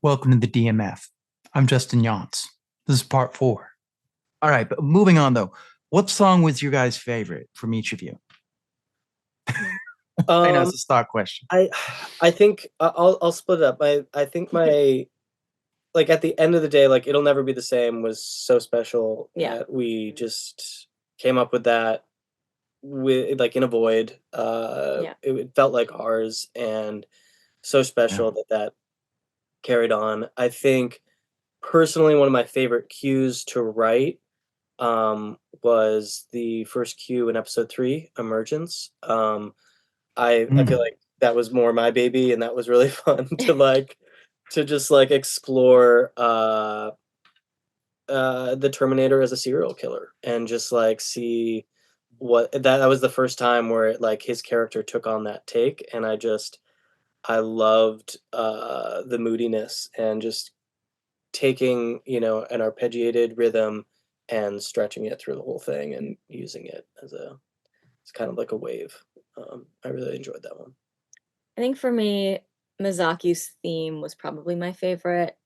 Welcome to the DMF. I'm Justin Younts. This is part four. All right, but moving on though, what song was your guys' favorite from each of you? I know Um, it's a stock question. I I think I'll split it up. I think my like at the end of the day, like it'll never be the same was so special Yeah. that we just came up with that with like in a void. Yeah. It felt like ours and so Yeah. special that carried on. I think personally one of my favorite cues to write was the first cue in episode 3, Emergence. I feel Mm. like that was more my baby, and that was really fun to just like explore the Terminator as a serial killer and just like see what that was the first time where it, like his character took on that take, and I loved the moodiness and just taking an arpeggiated rhythm and stretching it through the whole thing and using it as a it's kind of like a wave. I really enjoyed that one. I think for me, Mizaki's theme was probably my favorite,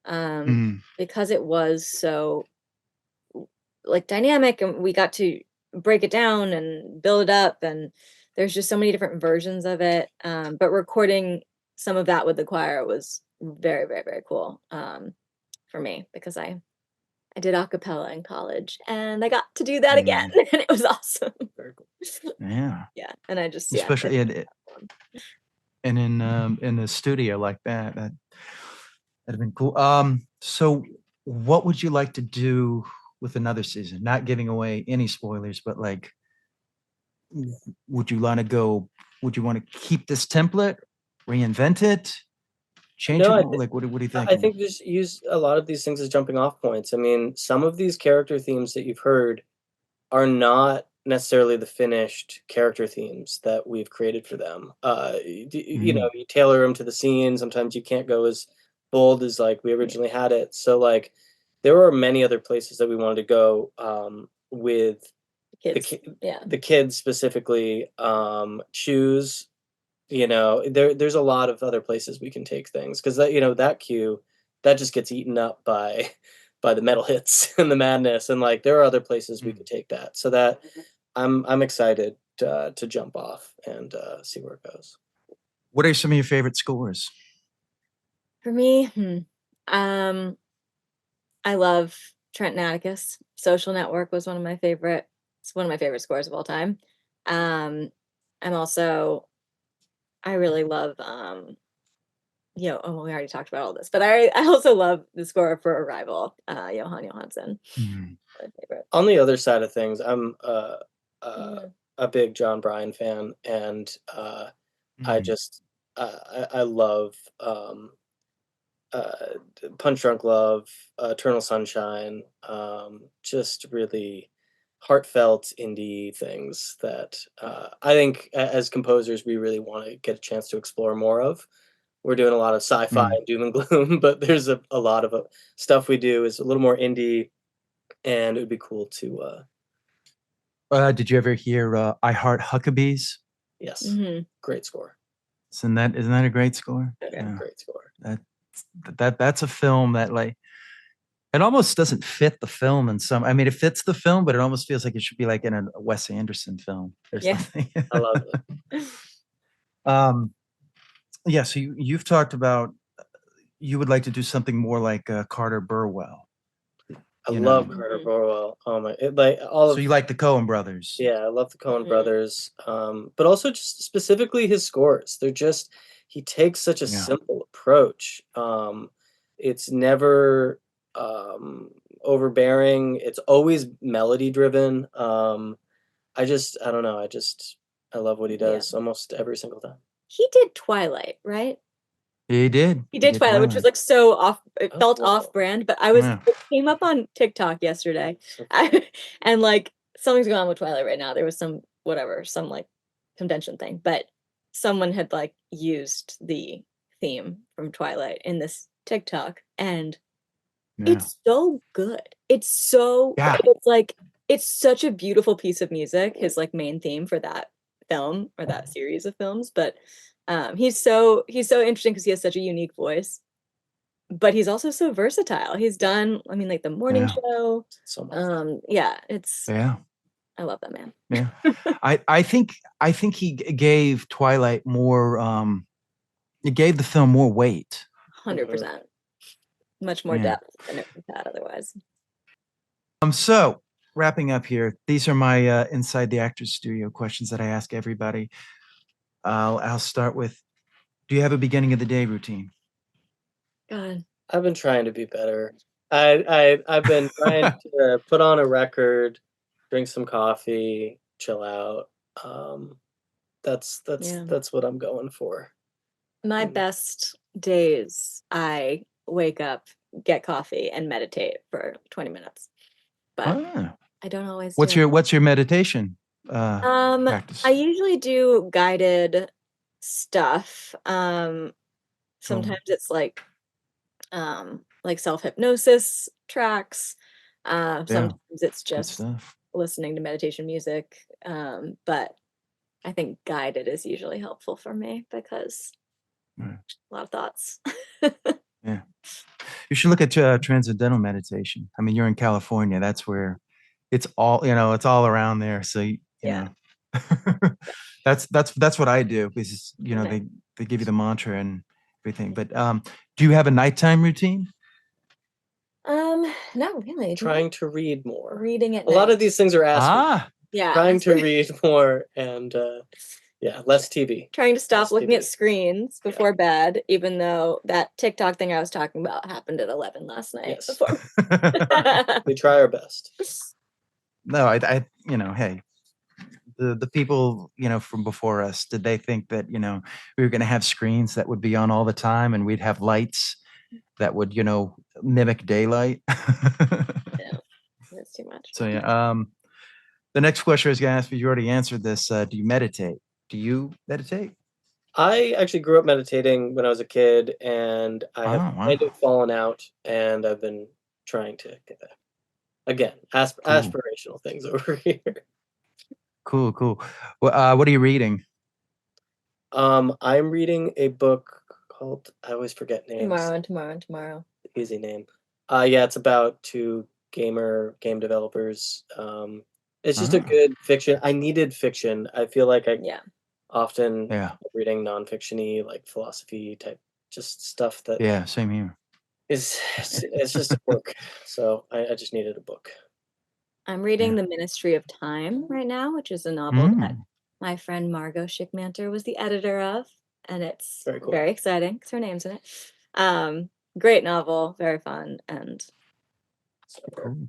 Mm. because it was so like dynamic and we got to break it down and build it up and there's just so many different versions of it. But recording some of that with the choir was very, very, very cool for me because I did acapella in college and I got to do that again Mm. and it was awesome. Very cool. Yeah. Yeah, and I just Especially it- and in a studio like that'd have been cool. So what would you like to do with another season? Not giving away any spoilers, but like would you want to go, would you want to keep this template, reinvent it, change No, it? Like what are you I thinking? think just use a lot of these things as jumping off points. I mean, some of these character themes that you've heard are not necessarily the finished character themes that we've created for them. Mm. You tailor them to the scene. Sometimes you can't go as bold as like we originally had it. So like, there were many other places that we wanted to go with the kids. ki- Yeah. the kids specifically. Choose there's a lot of other places we can take things because that cue that just gets eaten up by by the metal hits and the madness, and like there are other places we Mm. could take that, so that I'm excited to jump off and see where it goes. What are some of your favorite scores? For me, um, I love Trent and Atticus. Social Network was one of my favorite. It's one of my favorite scores of all time. I'm also I really love oh we already talked about all this, but I also love the score for Arrival, Johan Johansson. Mm. My favorite. On the other side of things, I'm Yeah. a big John Bryan fan, and I Mm. just I love uh, Punch Drunk Love, Eternal Sunshine, just really heartfelt indie things that I think as composers we really want to get a chance to explore more of. We're doing a lot of sci-fi Mm. and doom and gloom, but there's a lot of stuff we do is a little more indie, and it would be cool to Did you ever hear I Heart Huckabees? yes, Hmm. great score, Isn't that a great score? Okay. Yeah. great score. That that's a film that like it almost doesn't fit the film in some. I mean, it fits the film, but it almost feels like it should be like in a Wes Anderson film or Yeah. something. I love it. um, yeah. So you've talked about you would like to do something more like Carter Burwell, I you love know. Carter Hmm. Burwell. Oh my, like all So of you like the Coen brothers. yeah, I love the Coen Hmm. brothers, but also just specifically his scores. They're just he takes such a Yeah. simple approach. It's never overbearing. It's always melody driven. I don't know. I love what he Yeah. does almost every single time. He did Twilight, right? He did. He He did did Twilight, which was Twilight. like so off. It Oh, felt wow. off brand, but Yeah. it came up on TikTok yesterday, So cool. and like something's going on with Twilight right now. There was some whatever, some like convention thing, but someone had like used the theme from Twilight in this TikTok, and Yeah. it's so good. It's so Yeah. it's like it's such a beautiful piece of music. His like main theme for that film or that series of films, but he's so interesting because he has such a unique voice. but he's also so versatile. He's done, I mean, like the morning Yeah. show. So much. Yeah, it's Yeah. I love that man. Yeah. I think he gave Twilight more it gave the film more weight. 100%. Much more Yeah. depth than it would have had otherwise. So wrapping up here, these are my inside the actors studio questions that I ask everybody. I'll start with, do you have a beginning of the day routine? God. I've been trying to be better. I've been trying to put on a record, drink some coffee, chill out. That's Yeah. that's what I'm going for. My Mm. best days, I wake up, get coffee, and meditate for 20 minutes. But Ah. I don't always do it. What's your meditation I practice? usually do guided stuff. Cool. Sometimes it's like self-hypnosis tracks. Yeah, Sometimes it's good just stuff. listening to meditation music. But I think guided is usually helpful for me because Right. a lot of thoughts. Yeah. You should look at transcendental meditation. I mean, you're in California. That's where it's all, it's all around there. So, Yeah. that's what I do because, Okay. they give you the mantra and everything. But do you have a nighttime routine? Not really. Trying to read more. Reading at A lot of night. these things are asked for. Ah, Yeah. Trying to read more and yeah, less TV. Trying to stop Less looking at TV. screens before bed, even though that TikTok thing I was talking about happened at 11 last night. Yes. Before. We try our best. no, hey, the people, from before us, did they think that, we were going to have screens that would be on all the time and we'd have lights that would, mimic daylight? No, that's too much. So, yeah. The next question I was going to ask you, you already answered this. Do you meditate? Do you meditate? I actually grew up meditating when I was a kid, and I have Oh, wow. kind of fallen out, and I've been trying to get back. Again, Cool. aspirational things over here. Cool. Well, what are you reading? I'm reading a book called, I always forget names. Tomorrow. Easy name. Yeah, it's about two game developers. It's just a good fiction. I needed fiction. I feel like I often reading nonfiction-y, like philosophy type, just stuff that Yeah, same here. it's just work. So I just needed a book. I'm reading The Ministry of Time right now, which is a novel that my friend Margot Schickmanter was the editor of, and it's Very cool. very exciting because her name's in it. Great novel, very fun, and Cool.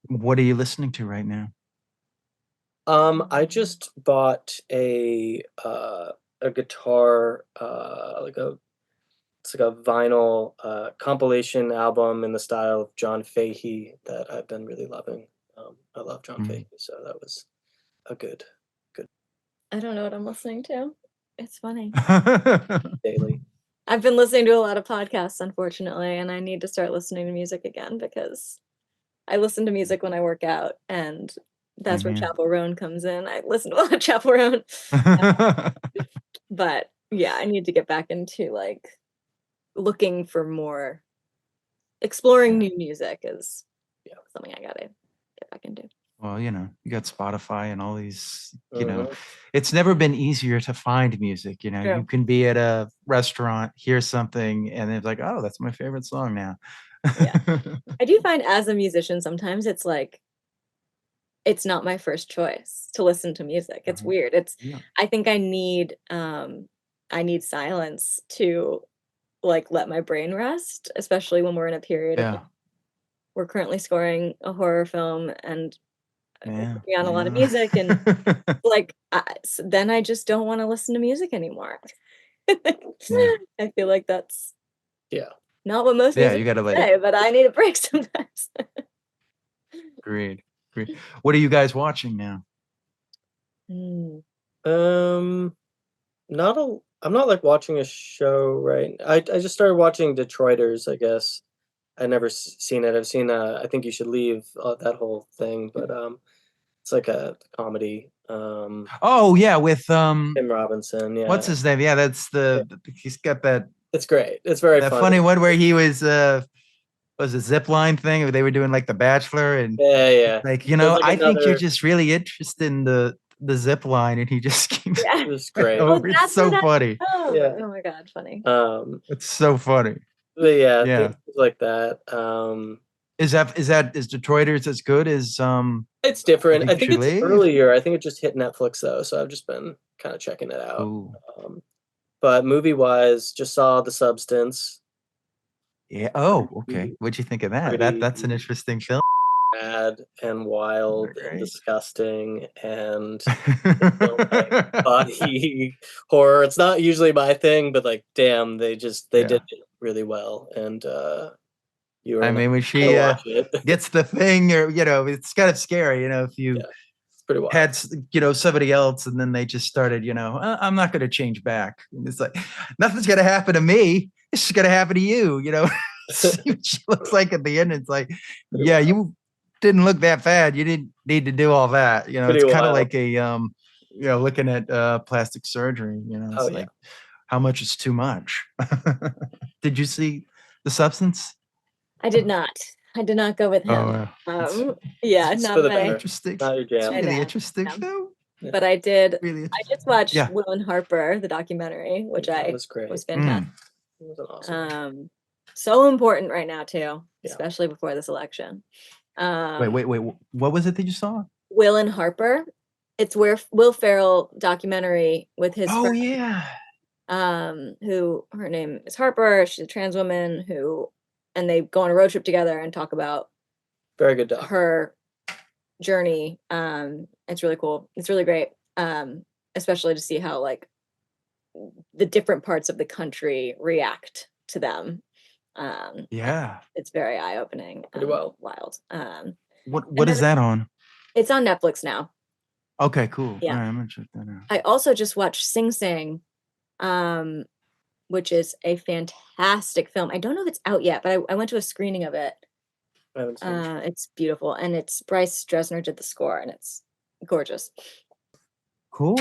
What are you listening to right now? I just bought a guitar, it's like a vinyl compilation album in the style of John Fahey that I've been really loving. I love John Fahey, so that was a good. I don't know what I'm listening to. It's funny. Daily. I've been listening to a lot of podcasts, unfortunately, and I need to start listening to music again because I listen to music when I work out, and that's where Chapel Roan comes in. I listen to a lot of Chapel Roan. But yeah, I need to get back into like looking for more, exploring new music is something I gotta get back into. Well, you got Spotify and all these, it's never been easier to find music. You can be at a restaurant, hear something, and it's like, oh, that's my favorite song now. Yeah. I do find as a musician, sometimes it's like, it's not my first choice to listen to music. It's weird. I think I need silence to like let my brain rest, especially when we're in a period of we're currently scoring a horror film and working on a lot of music, and like then I just don't want to listen to music anymore. I feel like that's not what most musicians you gotta say, but I need a break sometimes. Great. What are you guys watching now? I'm not like watching a show right. I just started watching Detroiters, I guess. I never seen it. I've seen I Think You Should Leave, that whole thing, but it's like a comedy. Oh yeah, with Tim Robinson, what's his name? Yeah, that's he's got that It's great. It's very That funny. funny one where he was a zip line thing, where they were doing like The Bachelor, and Yeah. like, There's like I think you're another- just really interested in the zip line, and he just keeps Yeah. It was great. over. It's that's where so that- funny. Yeah. Oh my God, funny. It's so funny. But yeah, Yeah. things like that. Is Detroiters as good as It's different. think I You think Should it's Leave? earlier. I think it just hit Netflix though, so I've just been kind of checking it out. Ooh. But movie wise, just saw The Substance. Yeah. Oh, okay. What'd you think of that? That's an interesting film. Bad and wild and Right. disgusting and body horror. It's not usually my thing, but like, damn, they Yeah. did it really well. And you were I in mean, when to she watch it. gets the thing, or it's kind of scary, if you Yeah, it's pretty wild. had somebody else, and then they just started, I'm not going to change back. And it's like, nothing's going to happen to me. It's just going to happen to you. See what she looks like at the end. It's like, yeah, you didn't look that bad. You didn't need to do all that. It's Pretty kind of wild. like a looking at plastic surgery. It's Oh, like, how much is too much? Did you see The Substance? I did not. I did not go with him. Yeah, It's not for the my. better. Interesting. Not your It's jam. a really know. interesting Yeah. film. But I did. Really I just watched Yeah. Will and Harper, the documentary, which That was great. was fantastic. It was awesome. So important right now too, Yeah. especially before this election. Wait. What was it that you saw? Will and Harper. It's where Will Ferrell documentary with his Oh friend, yeah. who her name is Harper. She's a trans woman and they go on a road trip together and talk about Very good doc. her journey. It's really cool. It's really great. Especially to see how like the different parts of the country react to them. Yeah. It's very eye-opening. Pretty wild. What is that on? It's on Netflix now. Okay, cool. Yeah. All right, I'm gonna check that out. I also just watched Sing Sing, which is a fantastic film. I don't know if it's out yet, but I went to a screening of it. I haven't seen it. It's beautiful, and it's Bryce Dresner did the score, and it's gorgeous. Cool.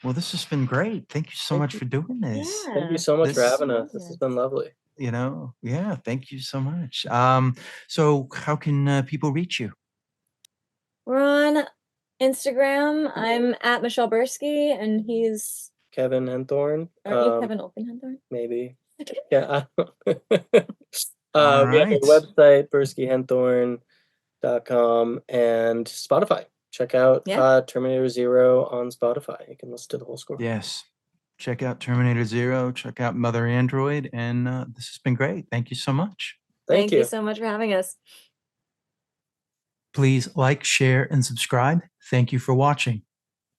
Well, this has been great. Thank you so much for doing this. Yeah. Thank you so much for This- having us. This has been lovely. Yeah, thank you so much. So how can people reach you? We're on Instagram. I'm at Michelle Birsky, and he's Kevin Henthorn. aren't you Kevin Olpenhenthorn? Maybe. Yeah. All We have right. a website, birskyhenthorn.com, and Spotify. Check out Terminator Zero on Spotify. You can listen to the whole score. Yes. Check out Terminator Zero. Check out Mother Android. And this has been great. Thank you so much. Thank you so much for having us. Please like, share, and subscribe. Thank you for watching.